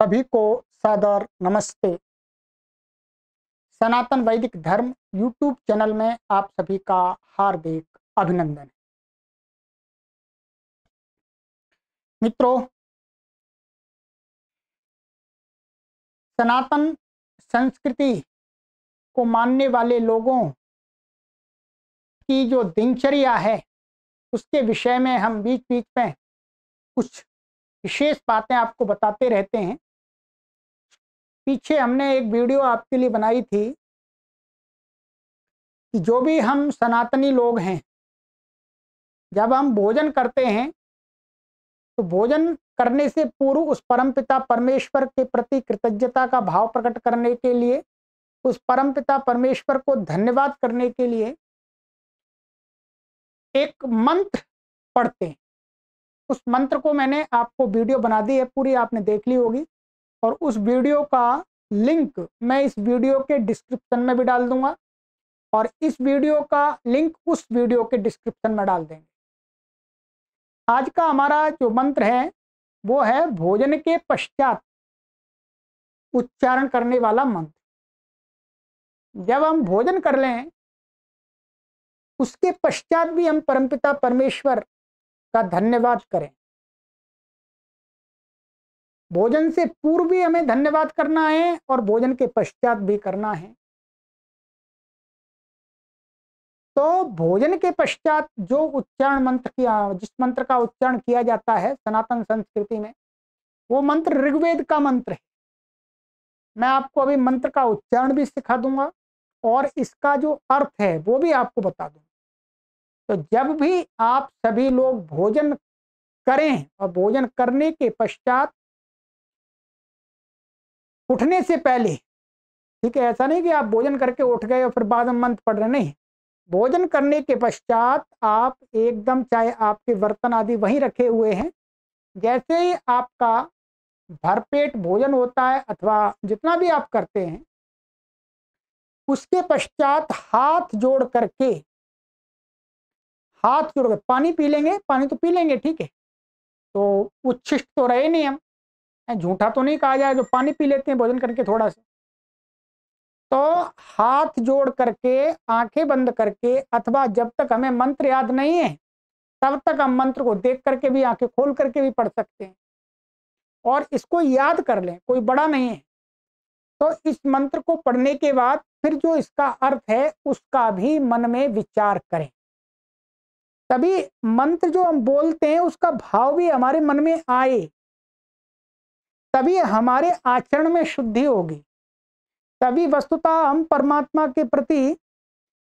सभी को सादर नमस्ते। सनातन वैदिक धर्म यूट्यूब चैनल में आप सभी का हार्दिक अभिनंदन। मित्रों, सनातन संस्कृति को मानने वाले लोगों की जो दिनचर्या है उसके विषय में हम बीच बीच में कुछ विशेष बातें आपको बताते रहते हैं। पीछे हमने एक वीडियो आपके लिए बनाई थी कि जो भी हम सनातनी लोग हैं, जब हम भोजन करते हैं तो भोजन करने से पूर्व उस परमपिता परमेश्वर के प्रति कृतज्ञता का भाव प्रकट करने के लिए, उस परमपिता परमेश्वर को धन्यवाद करने के लिए एक मंत्र पढ़ते हैं। उस मंत्र को मैंने आपको वीडियो बना दी है, पूरी आपने देख ली होगी, और उस वीडियो का लिंक मैं इस वीडियो के डिस्क्रिप्शन में भी डाल दूंगा और इस वीडियो का लिंक उस वीडियो के डिस्क्रिप्शन में डाल देंगे। आज का हमारा जो मंत्र है वो है भोजन के पश्चात उच्चारण करने वाला मंत्र। जब हम भोजन कर लें उसके पश्चात भी हम परमपिता परमेश्वर का धन्यवाद करें। भोजन से पूर्व भी हमें धन्यवाद करना है और भोजन के पश्चात भी करना है। तो भोजन के पश्चात जो उच्चारण मंत्र किया, जिस मंत्र का उच्चारण किया जाता है सनातन संस्कृति में, वो मंत्र ऋग्वेद का मंत्र है। मैं आपको अभी मंत्र का उच्चारण भी सिखा दूंगा और इसका जो अर्थ है वो भी आपको बता दूंगा। तो जब भी आप सभी लोग भोजन करें और भोजन करने के पश्चात उठने से पहले, ठीक है, ऐसा नहीं कि आप भोजन करके उठ गए और फिर बाद में मंत्र पढ़ रहे, नहीं। भोजन करने के पश्चात आप एकदम, चाहे आपके बर्तन आदि वहीं रखे हुए हैं, जैसे ही आपका भरपेट भोजन होता है अथवा जितना भी आप करते हैं, उसके पश्चात हाथ जोड़ करके पानी पी लेंगे। पानी तो पी लेंगे, ठीक है, तो उच्छिष्ट तो रहे नहीं, हम झूठा तो नहीं कहा जाए जो पानी पी लेते हैं भोजन करके थोड़ा सा। तो हाथ जोड़ करके, आंखें बंद करके, अथवा जब तक हमें मंत्र याद नहीं है तब तक हम मंत्र को देख करके भी, आंखें खोल करके भी पढ़ सकते हैं और इसको याद कर लें, कोई बड़ा नहीं है। तो इस मंत्र को पढ़ने के बाद फिर जो इसका अर्थ है उसका भी मन में विचार करें। तभी मंत्र जो हम बोलते हैं उसका भाव भी हमारे मन में आए, तभी हमारे आचरण में शुद्धि होगी, तभी वस्तुतः हम परमात्मा के प्रति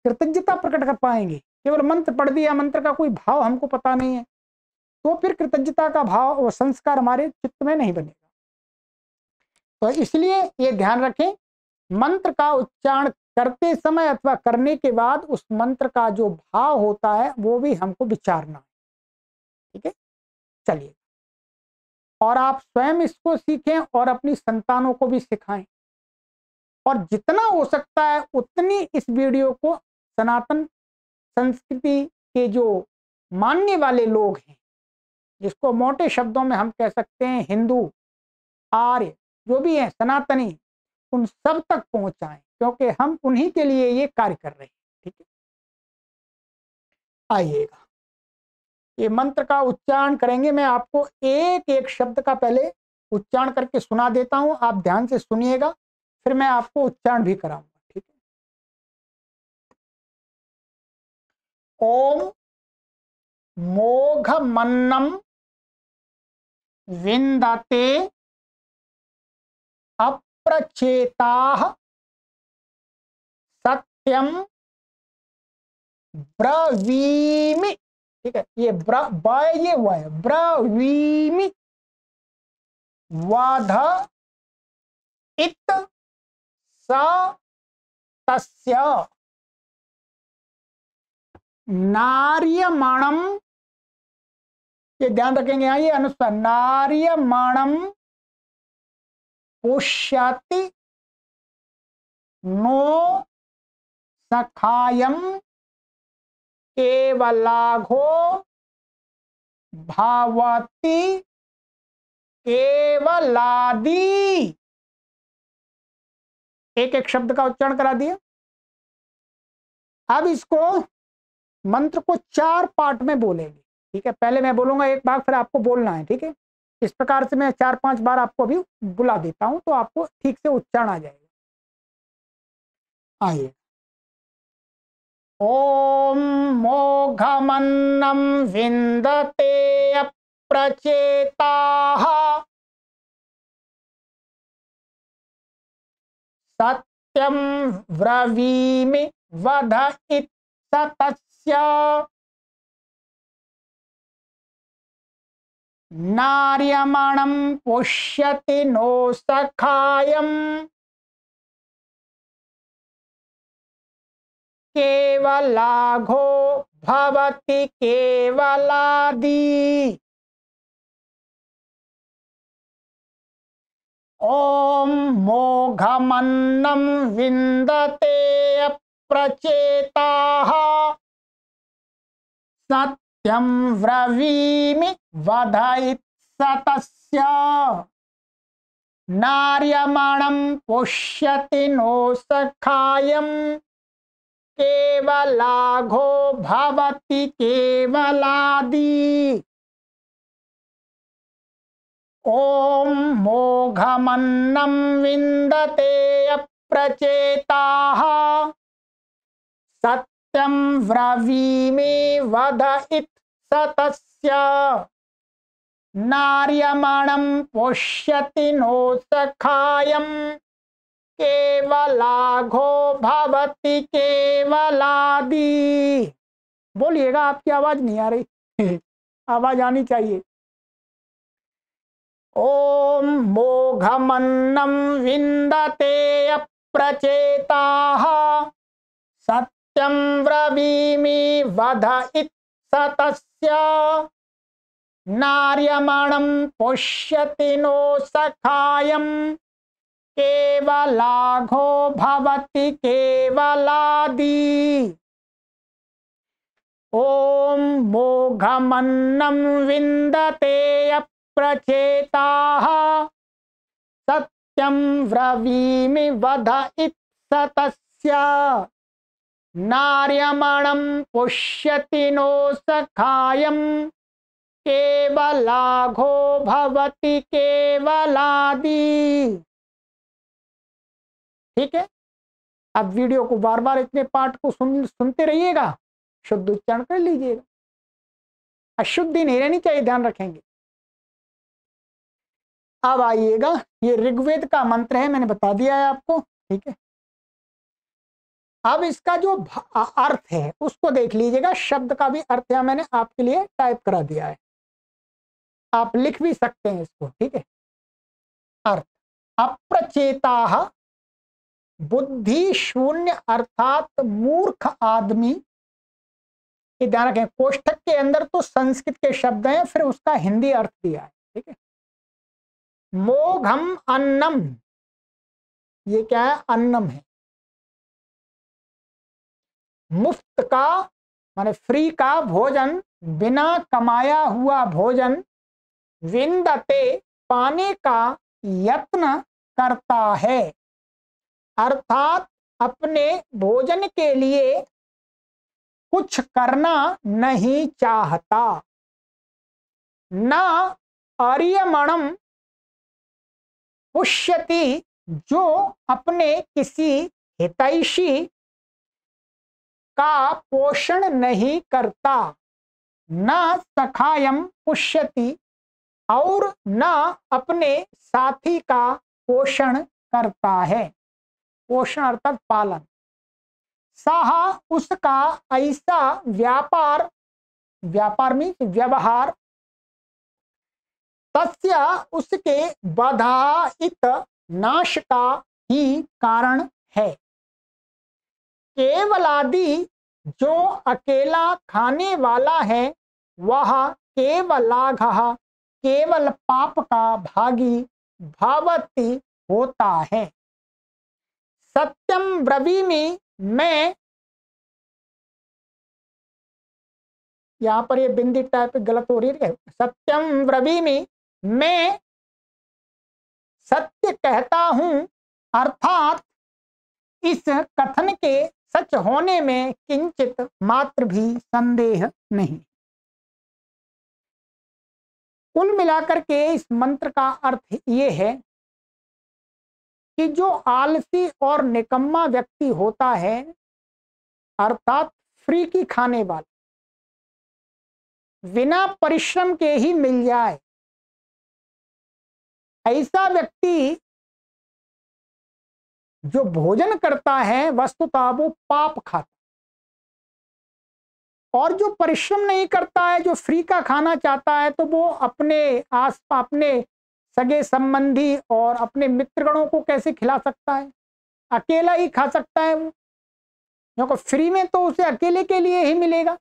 कृतज्ञता प्रकट कर पाएंगे। केवल मंत्र पढ़ दिया, मंत्र का कोई भाव हमको पता नहीं है, तो फिर कृतज्ञता का भाव और संस्कार हमारे चित्त में नहीं बनेगा। तो इसलिए ये ध्यान रखें, मंत्र का उच्चारण करते समय अथवा करने के बाद उस मंत्र का जो भाव होता है वो भी हमको विचारना है, ठीक है। चलिए, और आप स्वयं इसको सीखें और अपनी संतानों को भी सिखाएं, और जितना हो सकता है उतनी इस वीडियो को सनातन संस्कृति के जो मानने वाले लोग हैं, जिसको मोटे शब्दों में हम कह सकते हैं हिंदू, आर्य, जो भी हैं सनातनी, उन सब तक पहुंचाएं, क्योंकि हम उन्हीं के लिए ये कार्य कर रहे हैं, ठीक है। आइएगा, ये मंत्र का उच्चारण करेंगे। मैं आपको एक एक शब्द का पहले उच्चारण करके सुना देता हूं, आप ध्यान से सुनिएगा, फिर मैं आपको उच्चारण भी कराऊंगा, ठीक है। ओम मोघमन्नम विंदते अप्रचेताः सत्यम ब्रवीमि, ठीक है, ये ये हुआ है ब्रवीमि वध इत स तस्य नार्यमाणम, ये ध्यान रखेंगे, यहाँ ये अनुस्वार, नार्यमाणम पुष्यति नो सखायम केवलाघो भावति केवलादि, एक एक शब्द का उच्चारण करा दिया। अब इसको मंत्र को 4 पार्ट में बोलेंगे, ठीक है। पहले मैं बोलूंगा एक बार, फिर आपको बोलना है, ठीक है। इस प्रकार से मैं 4-5 बार आपको अभी बुला देता हूं, तो आपको ठीक से उच्चारण आ जाएगा। आइए। ओम मोघमन्नं विन्दते अप्रचेताः, सत्यं ब्रवीमि वद इत्सतस्य, नार्यमणं पुष्यति नो सखायम्, केवलाघो भवति केवलादि। ओम मोघमन्नं विन्दते अप्रचेताः, सत्यं ब्रवीमि वद इत्सतस्य, नार्यमणं पुष्यति नो सखायम्, केवलाघो भवति केवलादि। ओम मोघमन्नं विन्दते अप्रचेताः, सत्यं ब्रवीमि वद इत्सतस्य, नार्यमणं पुष्यति नो सखायम्, केवलाघो भवति केवलादि। बोलिएगा, आपकी आवाज नहीं आ रही आवाज आनी चाहिए। ओम मोघमन्नं विन्दते अप्रचेताः, सत्यं ब्रवीमि वद इत्सतस्य, नार्यमणं पुष्यति नो सखायम्, केवलाघो भवति केवलादि। ओम मोघमन्नं विन्दते अप्रचेताः, सत्यं ब्रवीमि वद इत्सतस्य, नार्यमणं पुष्यति नो सखायम्, केवलाघो भवति केवलादि। ठीक है। अब वीडियो को बार बार इतने पाठ को सुनते रहिएगा, शुद्ध उच्चारण कर लीजिएगा, अशुद्धि नहीं रहनी चाहिए, ध्यान रखेंगे। अब आइएगा, ये ऋग्वेद का मंत्र है, मैंने बता दिया है आपको, ठीक है। अब इसका जो अर्थ है उसको देख लीजिएगा, शब्द का भी अर्थ है मैंने आपके लिए टाइप करा दिया है, आप लिख भी सकते हैं इसको, ठीक है। अर्थ, अप्रचेताः बुद्धि शून्य अर्थात मूर्ख आदमी। ये ध्यान रखें, कोष्ठक के अंदर तो संस्कृत के शब्द हैं, फिर उसका हिंदी अर्थ दिया है, ठीक है। मोघम अन्नम, ये क्या है? अन्नम है। मुफ्त का माने फ्री का भोजन, बिना कमाया हुआ भोजन। विंदते पाने का यत्न करता है, अर्थात अपने भोजन के लिए कुछ करना नहीं चाहता। न आर्यमणम पुष्यति, जो अपने किसी हितैषी का पोषण नहीं करता। न सखायम पुष्यति, और न अपने साथी का पोषण करता है। पोषण अर्थात पालन। साहा उसका ऐसा व्यापार, व्यापार मीन्स व्यवहार, तस्य उसके बाधाइत नाश का ही कारण है। केवलादि जो अकेला खाने वाला है, वह केवलाघः केवल पाप का भागी भावती होता है। सत्यम ब्रवीमि, मैं, यहां पर ये बिंदी टाइप गलत हो रही है। सत्यम ब्रवीमि, मैं सत्य कहता हूं, अर्थात इस कथन के सच होने में किंचित मात्र भी संदेह नहीं। कुल मिलाकर के इस मंत्र का अर्थ ये है कि जो आलसी और निकम्मा व्यक्ति होता है, अर्थात फ्री की खाने वाला, बिना परिश्रम के ही मिल जाए, ऐसा व्यक्ति जो भोजन करता है वस्तुतः वो पाप खाता, और जो परिश्रम नहीं करता है, जो फ्री का खाना चाहता है, तो वो अपने अपने सगे संबंधी और अपने मित्रगणों को कैसे खिला सकता है? अकेला ही खा सकता है वो, क्योंकि फ्री में तो उसे अकेले के लिए ही मिलेगा।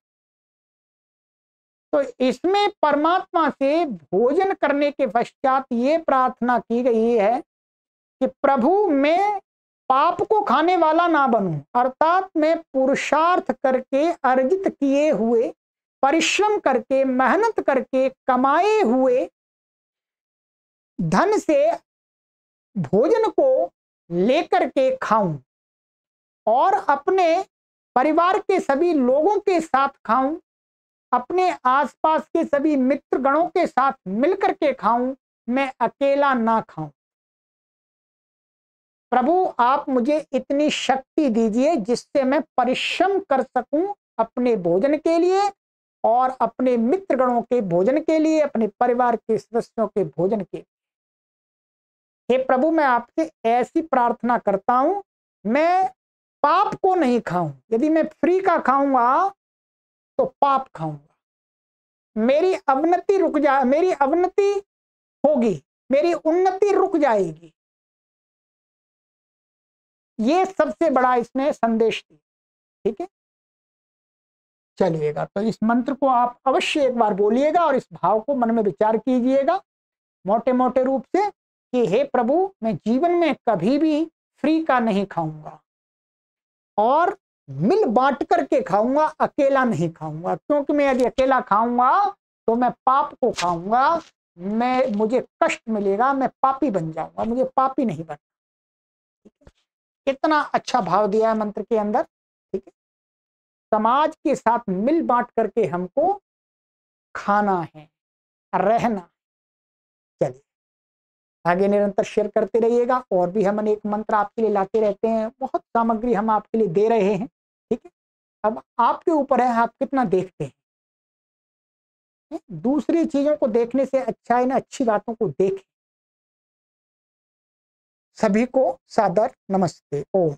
तो इसमें परमात्मा से भोजन करने के पश्चात ये प्रार्थना की गई है कि प्रभु मैं पाप को खाने वाला ना बनूं, अर्थात मैं पुरुषार्थ करके अर्जित किए हुए, परिश्रम करके, मेहनत करके कमाए हुए धन से भोजन को लेकर के खाऊं और अपने परिवार के सभी लोगों के साथ खाऊं, अपने आसपास के सभी मित्र गणों के साथ मिलकर के खाऊं, मैं अकेला ना खाऊं। प्रभु आप मुझे इतनी शक्ति दीजिए जिससे मैं परिश्रम कर सकूं अपने भोजन के लिए और अपने मित्र गणों के भोजन के लिए, अपने परिवार के सदस्यों के भोजन के लिए। हे प्रभु मैं आपसे ऐसी प्रार्थना करता हूं, मैं पाप को नहीं खाऊं। यदि मैं फ्री का खाऊंगा तो पाप खाऊंगा, मेरी अवनति रुक जा, मेरी अवनति होगी, मेरी उन्नति रुक जाएगी। ये सबसे बड़ा इसमें संदेश दिया। ठीक है, चलिएगा, तो इस मंत्र को आप अवश्य एक बार बोलिएगा और इस भाव को मन में विचार कीजिएगा मोटे मोटे रूप से कि हे प्रभु मैं जीवन में कभी भी फ्री का नहीं खाऊंगा और मिल बांट करके खाऊंगा, अकेला नहीं खाऊंगा। क्योंकि मैं यदि अकेला खाऊंगा तो मैं पाप को खाऊंगा, मुझे कष्ट मिलेगा, मैं पापी बन जाऊंगा, मुझे पापी नहीं बनना। कितना अच्छा भाव दिया है मंत्र के अंदर। ठीक है, समाज के साथ मिल बांट करके हमको खाना है, रहना। चलिए आगे निरंतर शेयर करते रहिएगा, और भी हम अनेक मंत्र आपके लिए लाते रहते हैं, बहुत सामग्री हम आपके लिए दे रहे हैं। ठीक है, अब आपके ऊपर है आप कितना देखते हैं। दूसरी चीजों को देखने से अच्छा है ना अच्छी बातों को देखें। सभी को सादर नमस्ते। ओम।